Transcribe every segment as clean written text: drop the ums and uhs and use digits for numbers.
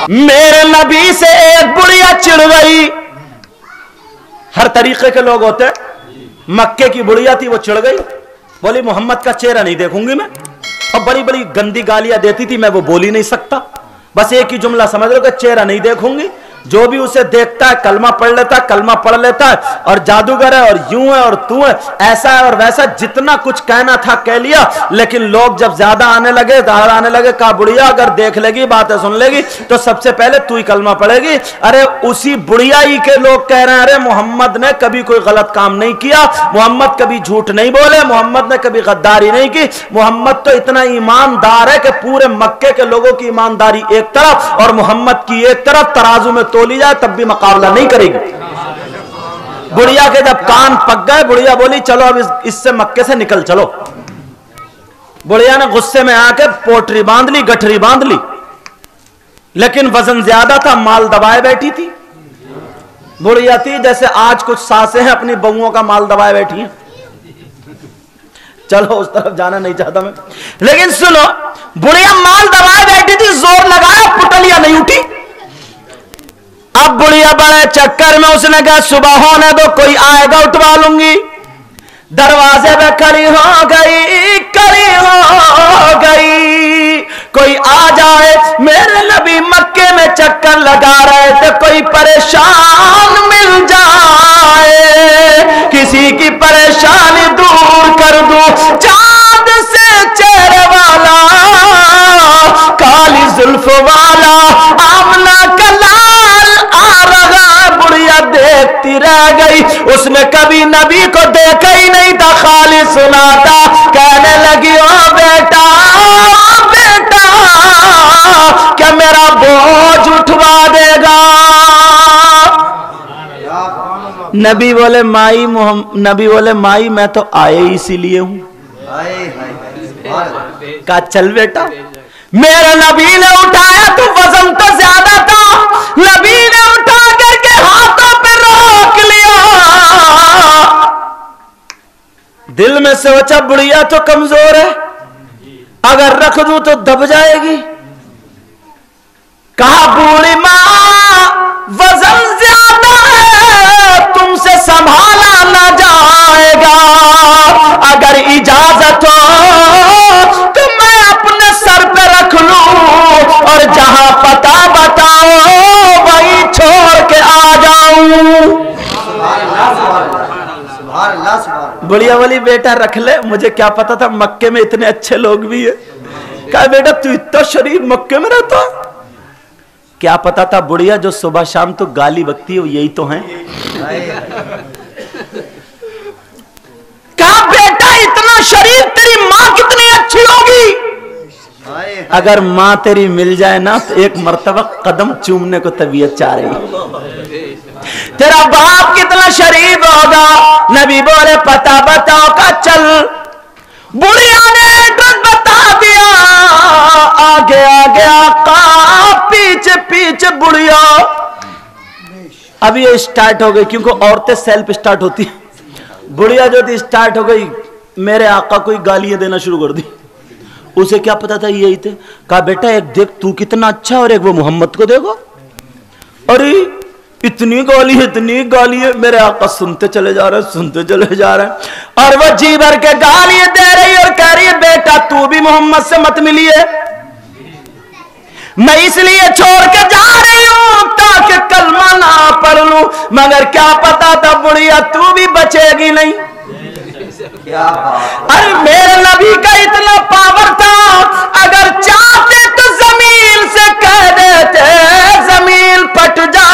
मेरे नबी से एक बुढ़िया चिढ़ गई। हर तरीके के लोग होते। मक्के की बुढ़िया थी, वो चिढ़ गई, बोली मोहम्मद का चेहरा नहीं देखूंगी मैं। और बड़ी बड़ी गंदी गालियां देती थी, मैं वो बोल ही नहीं सकता। बस एक ही जुमला समझ लो कि चेहरा नहीं देखूंगी। जो भी उसे देखता है कलमा पढ़ लेता है, कलमा पढ़ लेता है, और जादूगर है और यूं है और तू है, ऐसा है और वैसा, जितना कुछ कहना था कह लिया। लेकिन लोग जब ज्यादा आने लगे, दाहर आने लगे, कहा बुढ़िया अगर देख लेगी, बातें सुन लेगी तो सबसे पहले तू ही कलमा पढ़ेगी। अरे उसी बुढ़िया ही के लोग कह रहे हैं अरे मोहम्मद ने कभी कोई गलत काम नहीं किया, मोहम्मद कभी झूठ नहीं बोले, मोहम्मद ने कभी गद्दारी नहीं की, मोहम्मद तो इतना ईमानदार है कि पूरे मक्के के लोगों की ईमानदारी एक तरफ और मोहम्मद की एक तरफ, तराजू में तोली जाए तब भी मुकाबला नहीं करेगी। बुढ़िया के जब कान पक गए, बुढ़िया बोली चलो अब इससे मक्के से निकल चलो। बुढ़िया ने गुस्से में आके पोटरी बांध ली, गठरी बांध ली, लेकिन वजन ज्यादा था, माल दबाए बैठी थी। बुढ़िया थी जैसे आज कुछ सासें हैं अपनी बहुओं का माल दबाए बैठी हैं। चलो उस तरफ जाना नहीं चाहता मैं, लेकिन सुनो, बुढ़िया माल दबाए बैठी थी, जोर लगाया, पुटलिया नहीं उठी। अब बुढ़िया बड़े चक्कर में, उसने कहा सुबह होने दो, कोई आएगा उठवा लूंगी। दरवाजे पे खड़ी हो गई, खड़ी हो गई, कोई आ जाए। मेरे नबी मक्के में चक्कर लगा रहे थे, कोई परेशान मिल जाए, किसी की परेशानी दूर कर दूं। चांद से चेहरे वाला, काली जुल्फ वाला, आमना का लाल आ रहा। बुढ़िया देखती रह गई, उसने कभी नबी को देखा ही नहीं था, खाली सुना था। कहने लगी ओ बेटा, बेटा क्या मेरा बोझ उठवा देगा? नबी बोले माई मैं तो आए इसीलिए हूं। कहा चल बेटा। मेरे नबी ने उठाया तो वजन तो ज्यादा था, नबी ने उठा करके हाथों पे रोक लिया। दिल में सोचा बुढ़िया तो कमजोर है, अगर रख दूं तो दब जाएगी। कहा बूढ़ी मां वजन ज्यादा है, तुमसे संभाला ना जाएगा, अगर इजाजत हो तो मैं अपने सर पे रख लूं और जहां पता बताओ वहीं छोड़ के आ जाऊं। बुढ़िया वाली बेटा रख ले, मुझे क्या पता था मक्के में इतने अच्छे लोग भी है। कहा बेटा तू इतना शरीफ मक्के में रहता, क्या पता था बुढ़िया जो सुबह शाम तो गाली बकती है यही तो है। कहा बेटा इतना शरीफ, तेरी मां कितनी अच्छी होगी। अगर मां तेरी मिल जाए ना तो एक मर्तबा कदम चूमने को तबीयत चाह रही। तेरा बाप कितना शरीफ होगा। नबी बोले पता बताओ। का चल। बुढ़िया ने एड्रेस बता दिया, आगे आगे आका, पीछे पीछे बुढ़िया। अब ये स्टार्ट हो गई, क्योंकि औरतें सेल्फ स्टार्ट होती है। बुढ़िया जो थी स्टार्ट हो गई, मेरे आका को गालियां देना शुरू कर दी। उसे क्या पता था यही थे। कहा बेटा एक देख तू कितना अच्छा, और एक वो मोहम्मद को देखो। अरे इतनी गाली है। मेरे आका सुनते चले जा रहे, सुनते चले जा रहे हैं, और वो जी भर के गालियां दे रही और कह रही है बेटा तू भी मोहम्मद से मत मिलिए, मैं इसलिए छोड़ के जा रही हूं ताकि कलमा ना पढ़ लूं। मगर क्या पता था बुढ़िया तू भी बचेगी नहीं। अरे मेरे नबी का इतना पावर था, अगर चाहते तो जमीन से कह देते जमीन फट जा,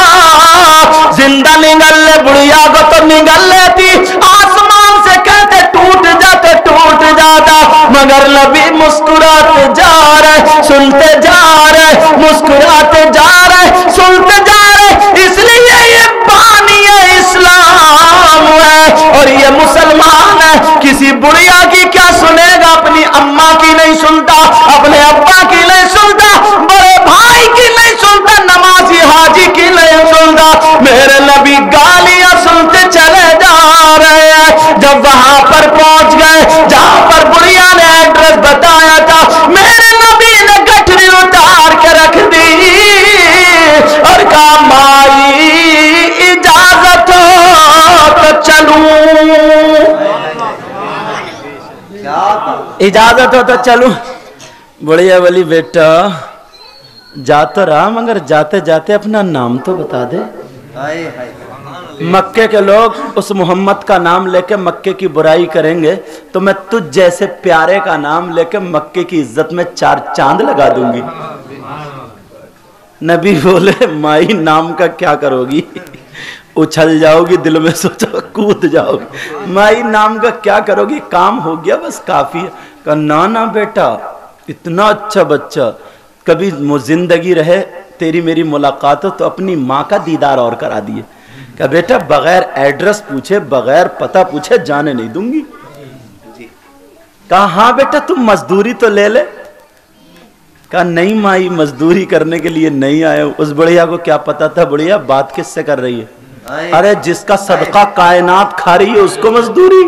जिंदा निगल ले, बुढ़िया को तो निगल लेती। आसमान से कहते टूट जा तो टूट जाता, मगर नबी मुस्कुराते जा रहे, सुनते जा रहे, मुस्कुराते जा रहे, सुनते जा रहे। इसलिए ये बानी इस्लाम है और ये मुसलमान है। किसी बुढ़िया की क्या सुनेगा, अपनी अम्मा की नहीं सुनता, अपने अब्बा की नहीं सुनता, बड़े भाई की नहीं सुनता, नमाजी हाजी की नहीं सुनता। मेरे नबी गालियां सुनते चले जा रहे हैं। जब वहां पर पहुंच गए जहां पर बुढ़िया ने एड्रेस बताया था, मेरे नबी ने गठरी उतार के रख दी। इजाजत हो तो चलूं। बुढ़िया बोली बेटा जा तो रहा मगर जाते जाते अपना नाम तो बता दे। मक्के के लोग उस मोहम्मद का नाम लेके मक्के की बुराई करेंगे तो मैं तुझ जैसे प्यारे का नाम लेके मक्के की इज्जत में 4 चांद लगा दूंगी। नबी बोले माई नाम का क्या करोगी, उछल जाओगी, दिल में सोचो कूद जाओगी, माई नाम का क्या करोगी, काम हो गया बस काफी है। कहा ना ना बेटा इतना अच्छा बच्चा, कभी जिंदगी रहे तेरी मेरी मुलाकात हो तो अपनी माँ का दीदार और करा दिए। कहा बेटा बगैर एड्रेस पूछे बगैर पता पूछे जाने नहीं दूंगी। कहा हाँ बेटा तुम मजदूरी तो ले ले। कहा नहीं माई मजदूरी करने के लिए नहीं आए। उस बुढ़िया को क्या पता था बुढ़िया बात किससे कर रही है। अरे जिसका सदका कायनात खा रही है उसको मजदूरी।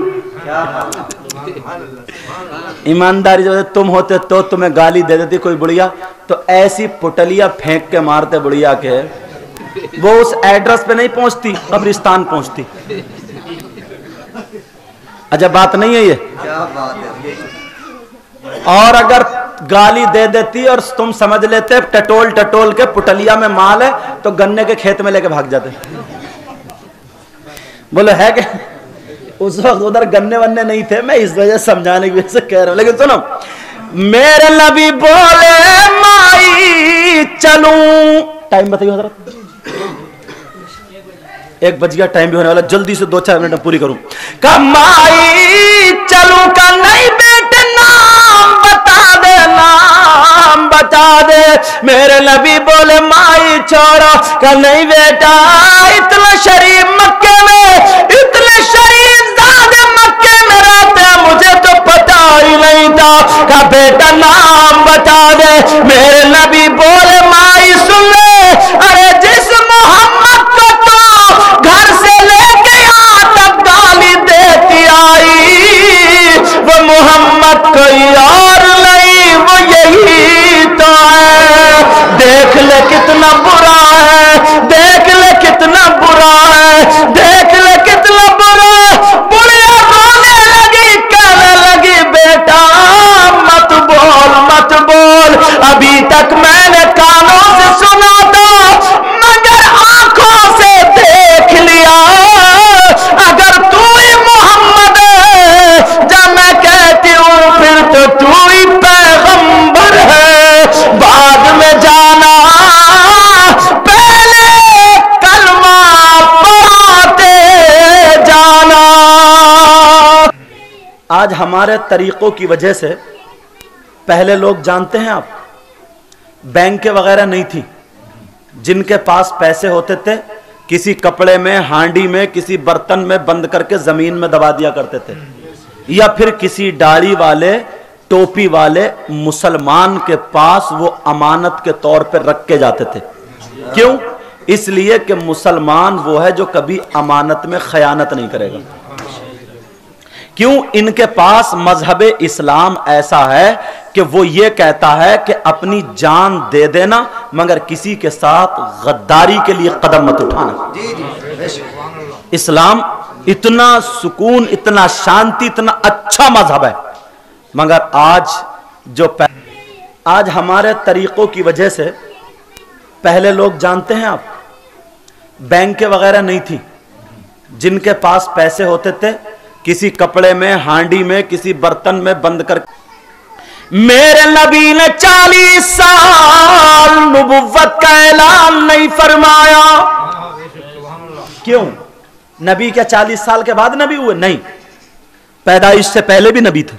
ईमानदारी जो तुम होते तो तुम्हें गाली दे देती कोई बुढ़िया तो ऐसी पुटलिया फेंक के मारते बुढ़िया के, वो उस एड्रेस पे नहीं पहुंचती कब्रिस्तान पहुंचती। अच्छा बात नहीं है ये, क्या बात है। और अगर गाली दे देती और तुम समझ लेते टटोल टटोल के पुटलिया में माल है तो गन्ने के खेत में लेके भाग जाते। बोले है कि उस वक्त उधर गन्ने वन्ने नहीं थे, मैं इस वजह समझाने की वजह से कह रहा हूं। लेकिन सुनो मेरे नबी बोले माई चलूं। टाइम बताइए हजरत, 1 बज गया, टाइम भी होने वाला, जल्दी से 2-4 मिनट में पूरी करूं। कमाई चलूं का नहीं बेटे नाम बता दे, नाम बता दे। मेरे नबी बोले माई छोड़ो का नहीं बेटा, इतना शरीफ मक्के में, इतने शरीफ ज़ादे मक्के में रहते मुझे तो पता ही नहीं था। का बेटा नाम बता दे। मेरे नबी बोले माई सुन ले, अरे जिस मोहम्मद को तो घर से लेके यहाँ तक गाली देती आई वो मोहम्मद कोई और नहीं, वो यही तो है। देख ले कितना बुरा है, देख ले कितना बुरा है, देख ले कितना बुरा है। बुढ़िया रोने लगी कहने लगी बेटा मत बोल मत बोल, अभी तक मैंने कानों से सुना था मगर आंखों से देख लिया। अगर तू ही मोहम्मद है जब मैं कहती हूँ फिर तो तू ही पैगंबर है। बाद में जाना पहले कलमा पढ़ाते जाना। आज हमारे तरीकों की वजह से पहले लोग जानते हैं आप बैंक वगैरह नहीं थी, जिनके पास पैसे होते थे किसी कपड़े में हांडी में किसी बर्तन में बंद करके जमीन में दबा दिया करते थे, या फिर किसी दाढ़ी वाले टोपी वाले मुसलमान के पास वो अमानत के तौर पर रख के जाते थे। क्यों? इसलिए कि मुसलमान वो है जो कभी अमानत में खयानत नहीं करेगा। क्यों? इनके पास मजहबे इस्लाम ऐसा है कि वो ये कहता है कि अपनी जान दे देना मगर किसी के साथ गद्दारी के लिए कदम मत उठाना। इस्लाम इतना सुकून, इतना शांति, इतना अच्छा मजहब है। मगर आज हमारे तरीकों की वजह से पहले लोग जानते हैं आप बैंक वगैरह नहीं थी, जिनके पास पैसे होते थे किसी कपड़े में हांडी में किसी बर्तन में बंद कर। मेरे नबी ने 40 साल नबुव्वत का ऐलान नहीं फरमाया। क्यों? नबी क्या 40 साल के बाद नबी हुए? नहीं, पैदाइश से पहले भी नबी थे,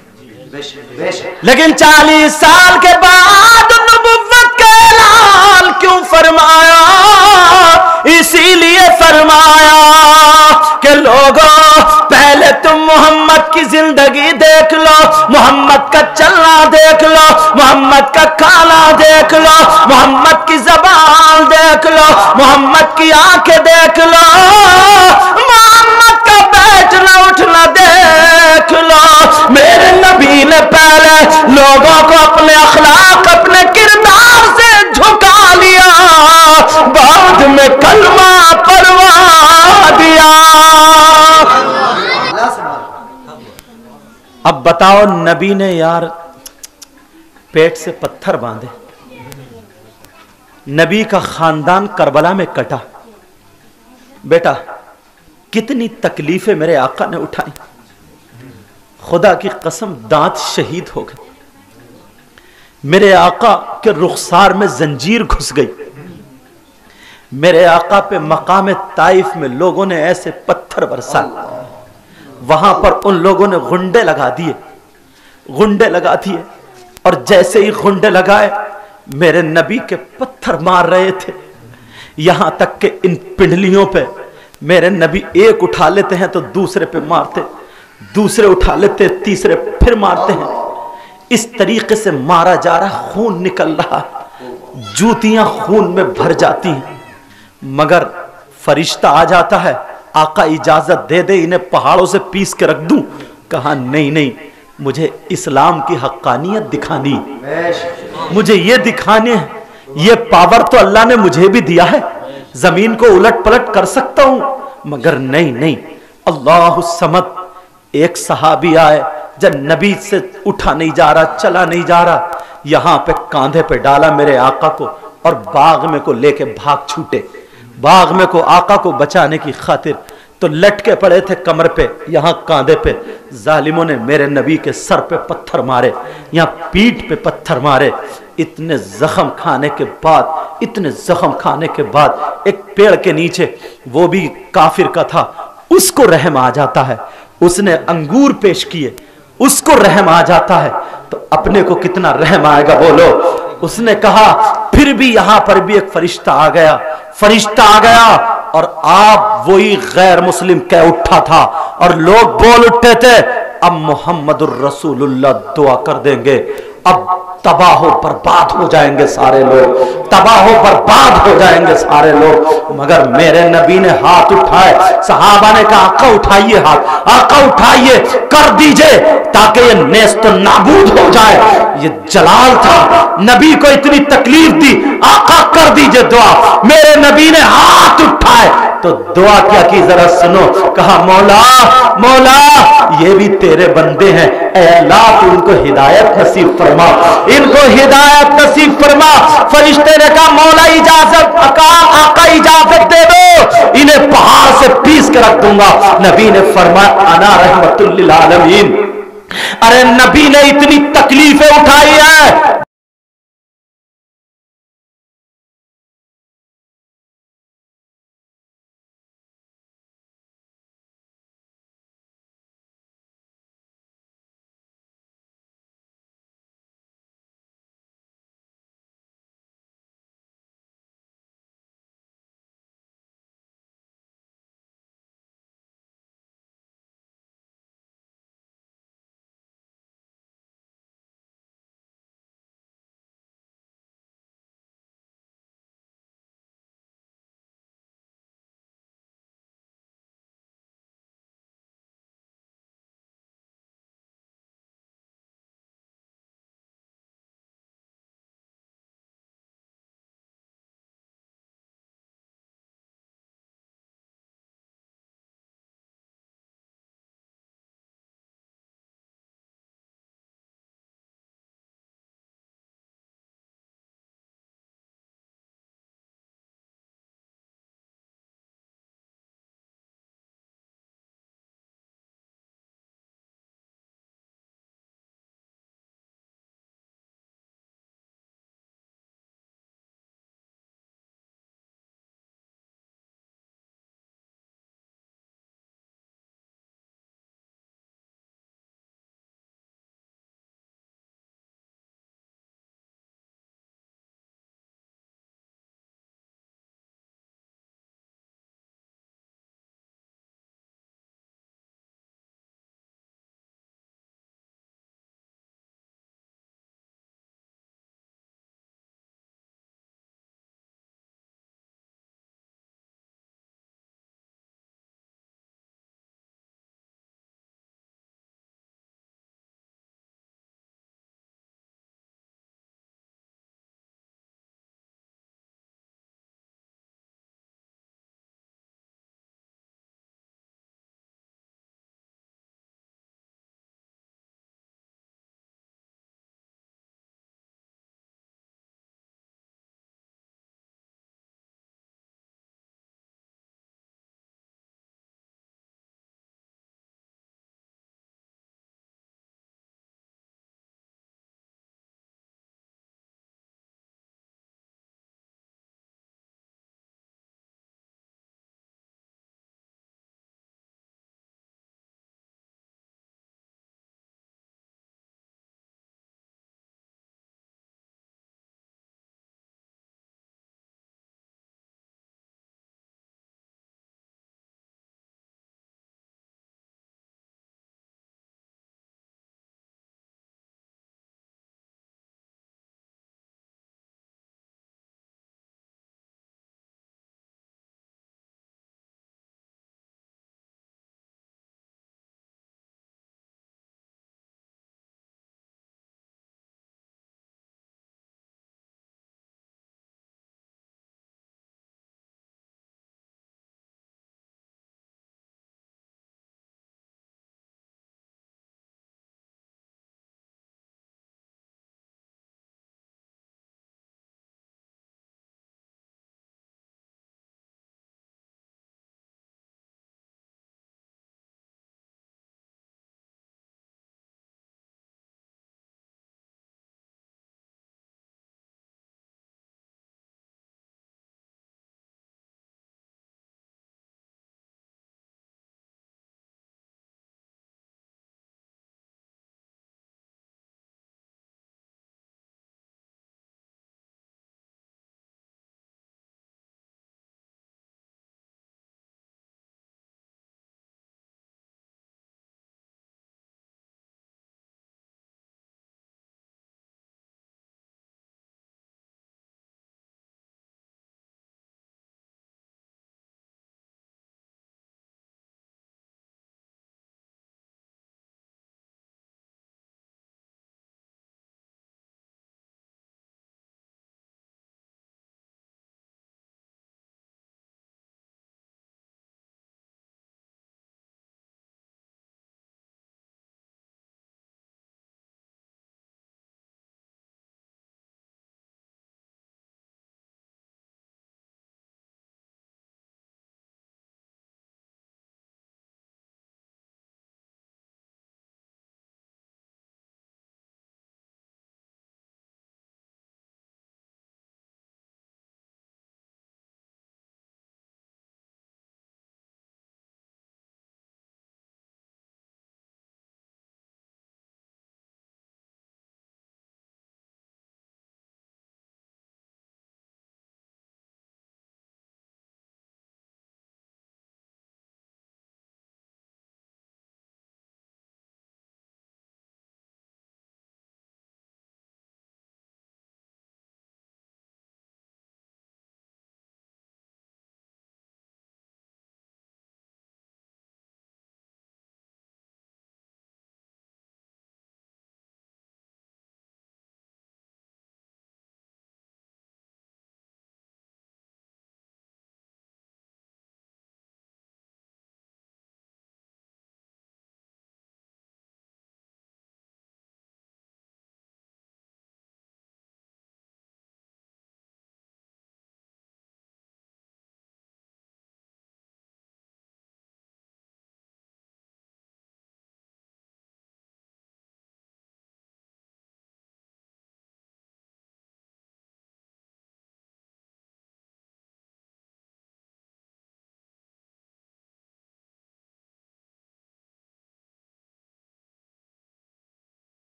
लेकिन 40 साल के बाद नबुव्वत का ऐलान क्यों फरमाया? इसीलिए फरमाया कि लोगों पहले तुम मोहम्मद की जिंदगी देख लो, मोहम्मद का चलना देख लो, मोहम्मद का खाना देख लो, मोहम्मद की जबान देख लो, मोहम्मद की आंखें देख लो, मोहम्मद का बैठना उठना देख लो। मेरे नबी ने पहले लोगों को अपने अखलाक अपने किरदार से झुका लिया, बाद में कलमा पढ़वा दिया। अब बताओ नबी ने यार पेट से पत्थर बांधे, नबी का खानदान करबला में कटा। बेटा कितनी तकलीफें मेरे आका ने उठाई, खुदा की कसम दांत शहीद हो गए, मेरे आका के रुखसार में जंजीर घुस गई, मेरे आका पे मकाम ताइफ में लोगों ने ऐसे पत्थर बरसाए, वहां पर उन लोगों ने गुंडे लगा दिए और जैसे ही गुंडे लगाए मेरे नबी के पत्थर मार रहे थे। यहां तक कि इन पिंडलियों पे मेरे नबी एक उठा लेते हैं तो दूसरे पे मारते, दूसरे उठा लेते तीसरे फिर मारते हैं। इस तरीके से मारा जा रहा, खून निकल रहा, जूतियां खून में भर जाती हैं। मगर फरिश्ता आ जाता है, आका इजाजत दे दे इन्हें पहाड़ों से पीस के रख दूं। कहा नहीं नहीं, मुझे इस्लाम की हक्कानियत दिखानी, मुझे ये दिखाने है, ये पावर तो अल्लाह ने मुझे भी दिया है, जमीन को उलट पलट कर सकता हूं, मगर नहीं नहीं। अल्लाहु समद। एक सहाबी आए, जब नबी से उठा नहीं जा रहा, चला नहीं जा रहा, यहां पे कांधे पे डाला मेरे आका को और बाग में को लेके भाग छूटे। बाग में को आका को बचाने की खातिर तो लटके पड़े थे कमर पे, यहां कांधे पे। जालिमों ने मेरे नबी के सर पे पत्थर मारे, यहां पीठ पे पत्थर मारे। इतने जख्म खाने के बाद, इतने जख्म खाने के बाद एक पेड़ के नीचे, वो भी काफिर का था, उसको रहम आ जाता है, उसने अंगूर पेश किए, उसको रहम आ जाता है, तो अपने को कितना रहम आएगा बोलो। उसने कहा फिर भी यहां पर भी एक फरिश्ता आ गया, फरिश्ता आ गया और आप वही गैर मुस्लिम कह उठा था और लोग बोल उठे थे अब मोहम्मदुर रसूलुल्लाह दुआ कर देंगे, अब तबाह बर्बाद हो जाएंगे सारे लोग, तबाह बर्बाद हो जाएंगे सारे लोग। मगर मेरे नबी ने हाथ उठाए, सहाबा ने कहा आका उठाइए हाथ, आका उठाइए, कर दीजिए ताकि ये नेस्त नाबूद हो जाए। ये जलाल था, नबी को इतनी तकलीफ दी, आका कर दीजिए दुआ। मेरे नबी ने हाथ उठाए तो दुआ क्या की जरा सुनो। कहा मौला मौला ये भी तेरे बंदे हैं, ऐ अल्लाह तू इनको हिदायत नसीब फरमा, इनको हिदायत नसीब फरमा। फरिश्ते ने कहा मौला इजाजत, आका इजाजत दे दो, इन्हें पहाड़ से पीस के रख दूंगा। नबी ने फरमाया अना रहमतुल लिल आलमीन। अरे नबी ने इतनी तकलीफें उठाई है,